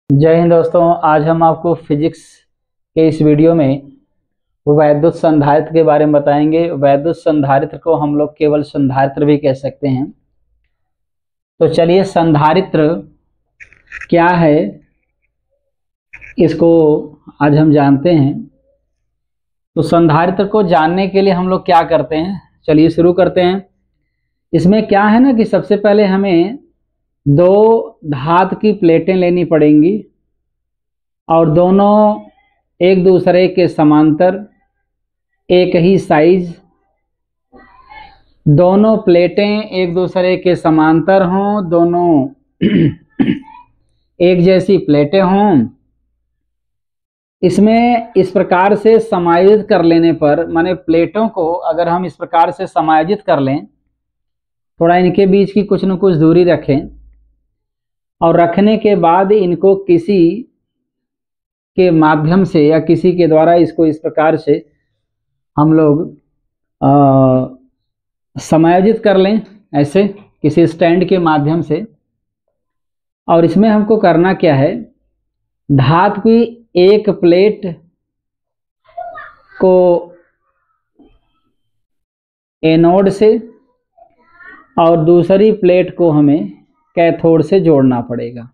जय हिंद दोस्तों। आज हम आपको फिजिक्स के इस वीडियो में वैद्युत संधारित्र के बारे में बताएंगे। वैद्युत संधारित्र को हम लोग केवल संधारित्र भी कह सकते हैं। तो चलिए, संधारित्र क्या है इसको आज हम जानते हैं। तो संधारित्र को जानने के लिए हम लोग क्या करते हैं, चलिए शुरू करते हैं। इसमें क्या है ना कि सबसे पहले हमें दो धातु की प्लेटें लेनी पड़ेंगी और दोनों एक दूसरे के समांतर, एक ही साइज, दोनों प्लेटें एक दूसरे के समांतर हों, दोनों एक जैसी प्लेटें हों। इसमें इस प्रकार से समायोजित कर लेने पर, माने प्लेटों को अगर हम इस प्रकार से समायोजित कर लें, थोड़ा इनके बीच की कुछ न कुछ दूरी रखें और रखने के बाद इनको किसी के माध्यम से या किसी के द्वारा इसको इस प्रकार से हम लोग समायोजित कर लें, ऐसे किसी स्टैंड के माध्यम से। और इसमें हमको करना क्या है, धातु की एक प्लेट को एनोड से और दूसरी प्लेट को हमें कैथोड से जोड़ना पड़ेगा।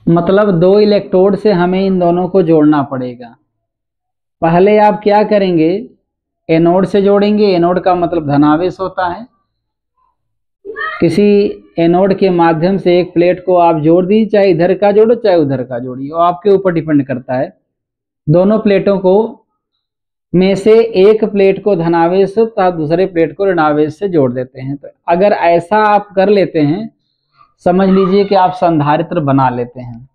मतलब दो इलेक्ट्रोड से हमें इन दोनों को जोड़ना पड़ेगा। पहले आप क्या करेंगे, एनोड से जोड़ेंगे। एनोड का मतलब धनावेश होता है। किसी एनोड के माध्यम से एक प्लेट को आप जोड़ दीजिए, चाहे इधर का जोड़ो चाहे उधर का जोड़िए, वो आपके ऊपर डिपेंड करता है। दोनों प्लेटों को में से एक प्लेट को धनावेश तथा दूसरे प्लेट को ऋणावेश से जोड़ देते हैं। तो अगर ऐसा आप कर लेते हैं, समझ लीजिए कि आप संधारित्र बना लेते हैं।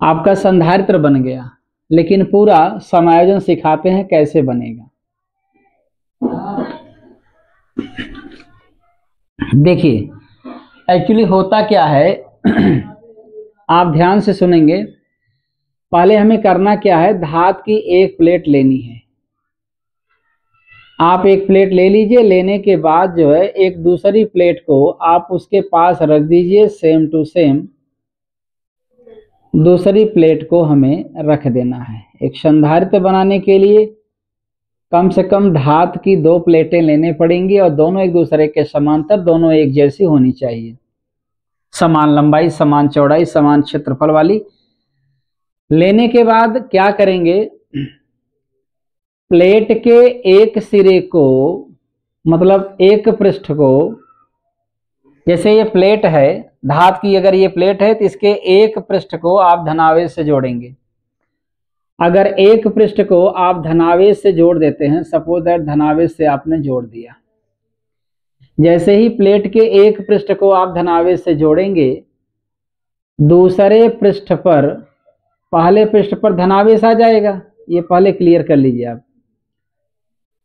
आपका संधारित्र बन गया, लेकिन पूरा समायोजन सिखाते हैं कैसे बनेगा। देखिए, एक्चुअली होता क्या है आप ध्यान से सुनेंगे। पहले हमें करना क्या है, धातु की एक प्लेट लेनी है। आप एक प्लेट ले लीजिए। लेने के बाद जो है एक दूसरी प्लेट को आप उसके पास रख दीजिए, सेम टू सेम दूसरी प्लेट को हमें रख देना है। एक संधारित्र बनाने के लिए कम से कम धातु की दो प्लेटें लेने पड़ेंगी और दोनों एक दूसरे के समांतर, दोनों एक जैसी होनी चाहिए, समान लंबाई, समान चौड़ाई, समान क्षेत्रफल वाली। लेने के बाद क्या करेंगे, प्लेट के एक सिरे को, मतलब एक पृष्ठ को, जैसे ये प्लेट है धातु की, अगर ये प्लेट है तो इसके एक पृष्ठ को आप धनावेश से जोड़ेंगे। अगर एक पृष्ठ को आप धनावेश से जोड़ देते हैं, सपोज दैट धनावेश से आपने जोड़ दिया, जैसे ही प्लेट के एक पृष्ठ को आप धनावेश से जोड़ेंगे, दूसरे पृष्ठ पर, पहले पृष्ठ पर धनावेश आ जाएगा। ये पहले क्लियर कर लीजिए आप।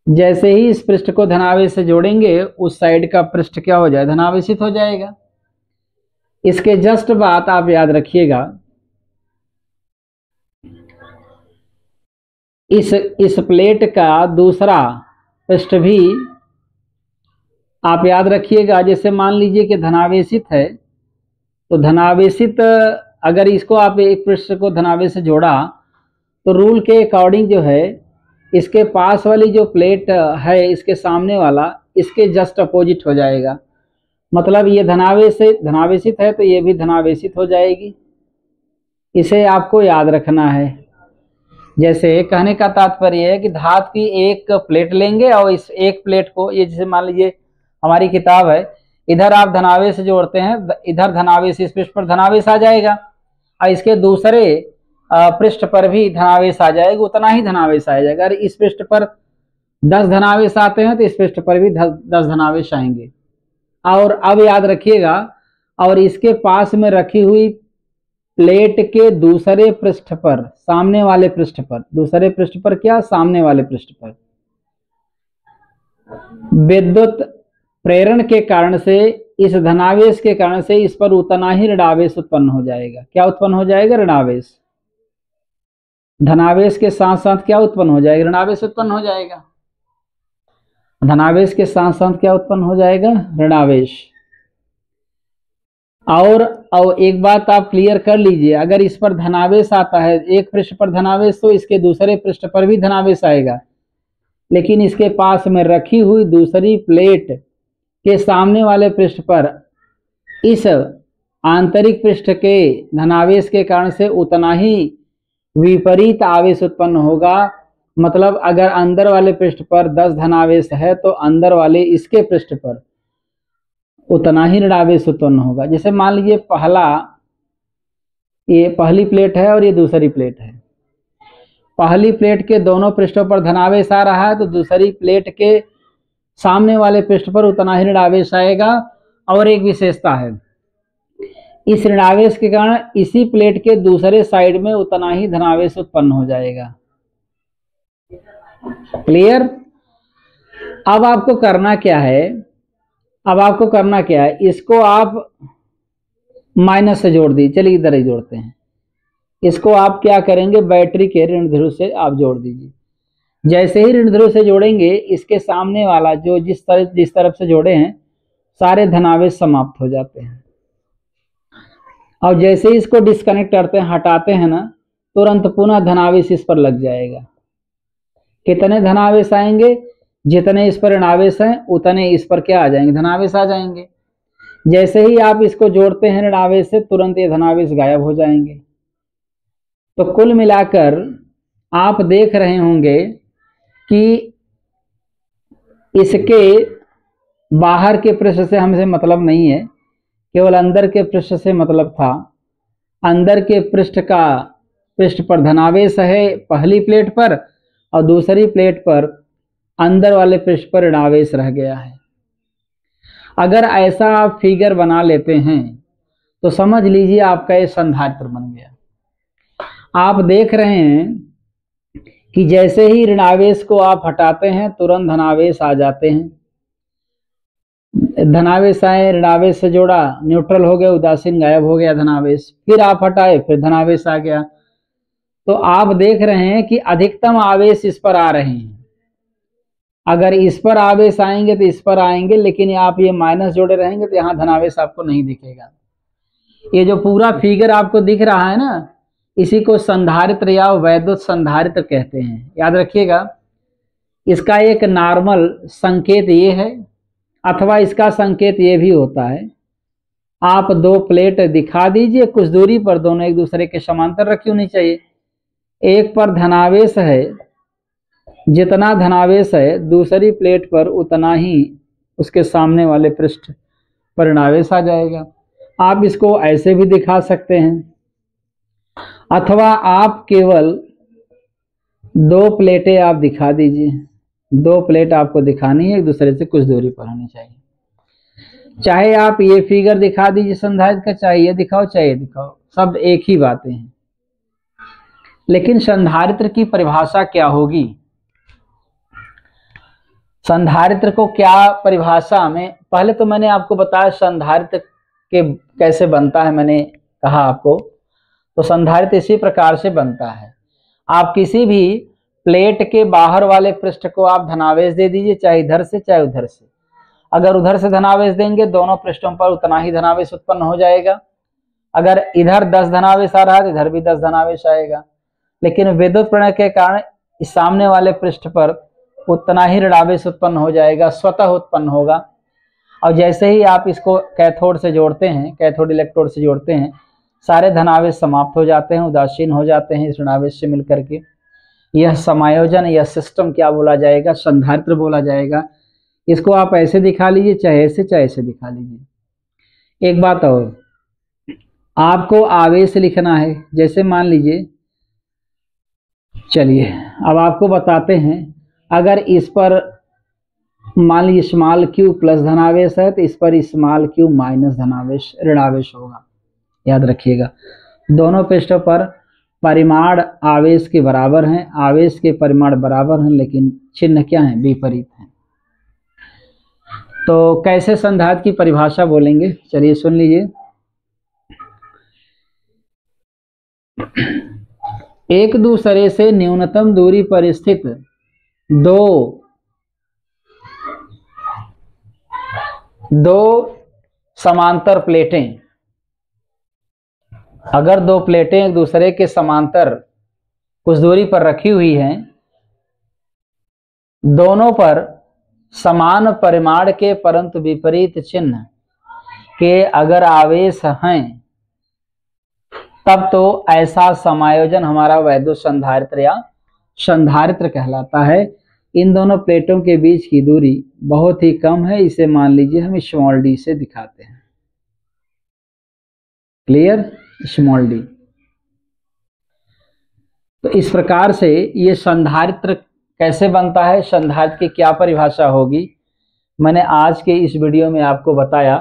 जैसे ही इस पृष्ठ को धनावेश से जोड़ेंगे, उस साइड का पृष्ठ क्या हो जाए, धनावेशित हो जाएगा। इसके जस्ट बात आप याद रखिएगा, इस प्लेट का दूसरा पृष्ठ भी आप याद रखिएगा। जैसे मान लीजिए कि धनावेशित है, तो धनावेशित अगर इसको आप एक पृष्ठ को धनावेश से जोड़ा, तो रूल के अकॉर्डिंग जो है इसके पास वाली जो प्लेट है, इसके सामने वाला, इसके जस्ट अपोजिट हो जाएगा। मतलब ये धनावेशित है तो ये भी धनावेशित हो जाएगी। इसे आपको याद रखना है। जैसे कहने का तात्पर्य है कि धातु की एक प्लेट लेंगे और इस एक प्लेट को, ये जैसे मान लीजिए हमारी किताब है, इधर आप धनावेश से जोड़ते हैं, इधर धनावेश, इस पृष्ठ पर धनावेश आ जाएगा और इसके दूसरे पृष्ठ पर भी धनावेश आ जाएगा, उतना ही धनावेश आ जाएगा। अगर इस पृष्ठ पर 10 धनावेश आते हैं तो इस पृष्ठ पर भी 10 धनावेश आएंगे। और अब याद रखिएगा, और इसके पास में रखी हुई प्लेट के दूसरे पृष्ठ पर, सामने वाले पृष्ठ पर, दूसरे पृष्ठ पर क्या, सामने वाले पृष्ठ पर, विद्युत प्रेरण के कारण से, इस धनावेश के कारण से इस पर उतना ही ऋणावेश उत्पन्न हो जाएगा। क्या उत्पन्न हो जाएगा, ऋणावेश। धनावेश के साथ साथ क्या उत्पन्न हो जाएगा, ऋणावेश उत्पन्न हो जाएगा। धनावेश के साथ साथ क्या उत्पन्न हो जाएगा, ऋणावेश। और एक बात आप क्लियर कर लीजिए, अगर इस पर धनावेश आता है, एक पृष्ठ पर धनावेश, तो इसके दूसरे पृष्ठ पर भी धनावेश आएगा, लेकिन इसके पास में रखी हुई दूसरी प्लेट के सामने वाले पृष्ठ पर इस आंतरिक पृष्ठ के धनावेश के कारण से उतना ही विपरीत आवेश उत्पन्न होगा। मतलब अगर अंदर वाले पृष्ठ पर 10 धनावेश है तो अंदर वाले इसके पृष्ठ पर उतना ही ऋणावेश उत्पन्न होगा। जैसे मान लीजिए ये पहली प्लेट है और ये दूसरी प्लेट है। पहली प्लेट के दोनों पृष्ठों पर धनावेश आ रहा है तो दूसरी प्लेट के सामने वाले पृष्ठ पर उतना ही ऋणावेश आएगा। और एक विशेषता है, इस ऋणावेश के कारण इसी प्लेट के दूसरे साइड में उतना ही धनावेश उत्पन्न हो जाएगा। क्लियर? अब आपको करना क्या है, इसको आप माइनस से जोड़ दीजिए। चलिए इधर ही जोड़ते हैं। इसको आप क्या करेंगे, बैटरी के ऋण ध्रुव से आप जोड़ दीजिए। जैसे ही ऋण ध्रुव से जोड़ेंगे, इसके सामने वाला जो जिस तरफ से जोड़े हैं सारे धनावेश समाप्त हो जाते हैं। और जैसे ही इसको डिस्कनेक्ट करते हैं, हटाते हैं ना, तुरंत पुनः धनावेश इस पर लग जाएगा। कितने धनावेश आएंगे? जितने इस पर ऋणावेश हैं उतने इस पर क्या आ जाएंगे, धनावेश आ जाएंगे। जैसे ही आप इसको जोड़ते हैं ऋणावेश से, तुरंत ये धनावेश गायब हो जाएंगे। तो कुल मिलाकर आप देख रहे होंगे कि इसके बाहर के पृष्ठ से हमसे मतलब नहीं है, केवल अंदर के पृष्ठ से मतलब था। अंदर के पृष्ठ पर धनावेश है पहली प्लेट पर, और दूसरी प्लेट पर अंदर वाले पृष्ठ पर ऋणावेश रह गया है। अगर ऐसा आप फिगर बना लेते हैं तो समझ लीजिए आपका ये संधारित्र बन गया। आप देख रहे हैं कि जैसे ही ऋणावेश को आप हटाते हैं तुरंत धनावेश आ जाते हैं। धनावेश आए, ऋणावेश से जोड़ा, न्यूट्रल हो गया, उदासीन गायब हो गया धनावेश, फिर आप हटाए, फिर धनावेश आ गया। तो आप देख रहे हैं कि अधिकतम आवेश इस पर आ रहे हैं। अगर इस पर आवेश आएंगे तो इस पर आएंगे, लेकिन आप ये माइनस जोड़े रहेंगे तो यहाँ धनावेश आपको नहीं दिखेगा। ये जो पूरा फिगर आपको दिख रहा है ना, इसी को संधारित्र या वैद्युत संधारित्र कहते हैं। याद रखिएगा, इसका एक नॉर्मल संकेत ये है, अथवा इसका संकेत ये भी होता है। आप दो प्लेट दिखा दीजिए, कुछ दूरी पर दोनों एक दूसरे के समांतर रखी होनी चाहिए। एक पर धनावेश है, जितना धनावेश है दूसरी प्लेट पर उतना ही उसके सामने वाले पृष्ठ पर ऋणावेश आ जाएगा। आप इसको ऐसे भी दिखा सकते हैं, अथवा आप केवल दो प्लेटें आप दिखा दीजिए। दो प्लेट आपको दिखानी है, एक दूसरे से कुछ दूरी पर होनी चाहिए। चाहे आप ये फिगर दिखा दीजिए संधारित्र का, चाहे ये दिखाओ चाहे ये दिखाओ, सब एक ही बातें हैं। लेकिन संधारित्र की परिभाषा क्या होगी? संधारित्र को क्या परिभाषा में, पहले तो मैंने आपको बताया संधारित्र के कैसे बनता है। मैंने कहा आपको, तो संधारित्र इसी प्रकार से बनता है। आप किसी भी प्लेट के बाहर वाले पृष्ठ को आप धनावेश दे दीजिए, चाहे इधर से चाहे उधर से। अगर उधर से धनावेश देंगे, दोनों पृष्ठों पर उतना ही धनावेश उत्पन्न हो जाएगा। अगर इधर 10 धनावेश आ रहा है तो इधर भी 10 धनावेश आएगा। लेकिन विद्युत प्रेरण के कारण इस सामने वाले पृष्ठ पर उतना ही ऋणावेश उत्पन्न हो जाएगा, स्वतः उत्पन्न होगा। और जैसे ही आप इसको कैथोड से जोड़ते हैं, कैथोड इलेक्ट्रोड से जोड़ते हैं, सारे धनावेश समाप्त हो जाते हैं, उदासीन हो जाते हैं इस ऋणावेश से मिलकर के। यह समायोजन, यह सिस्टम क्या बोला जाएगा? संधारित्र बोला जाएगा। इसको आप ऐसे दिखा लीजिए, चाहे ऐसे दिखा लीजिए। एक बात और, आपको आवेश लिखना है। जैसे मान लीजिए, चलिए अब आपको बताते हैं, अगर इस पर मान लीजिए स्मॉल q प्लस धनावेश है तो इस पर स्मॉल q माइनस धनावेश ऋणावेश होगा। याद रखिएगा, दोनों पृष्ठों पर परिमाण आवेश के बराबर हैं, आवेश के परिमाण बराबर हैं, लेकिन चिन्ह क्या है? विपरीत हैं। तो कैसे संधारित्र की परिभाषा बोलेंगे, चलिए सुन लीजिए। एक दूसरे से न्यूनतम दूरी पर स्थित दो समांतर प्लेटें अगर दो प्लेटें एक दूसरे के समांतर कुछ दूरी पर रखी हुई हैं, दोनों पर समान परिमाण के परंतु विपरीत चिन्ह के अगर आवेश हैं, तब तो ऐसा समायोजन हमारा वैद्युत संधारित्र या संधारित्र कहलाता है। इन दोनों प्लेटों के बीच की दूरी बहुत ही कम है, इसे मान लीजिए हम स्मॉल डी से दिखाते हैं। क्लियर? Small D. तो इस प्रकार से ये संधारित्र कैसे बनता है, संधारित्र की क्या परिभाषा होगी, मैंने आज के इस वीडियो में आपको बताया।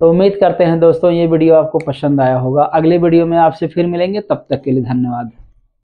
तो उम्मीद करते हैं दोस्तों ये वीडियो आपको पसंद आया होगा। अगले वीडियो में आपसे फिर मिलेंगे, तब तक के लिए धन्यवाद।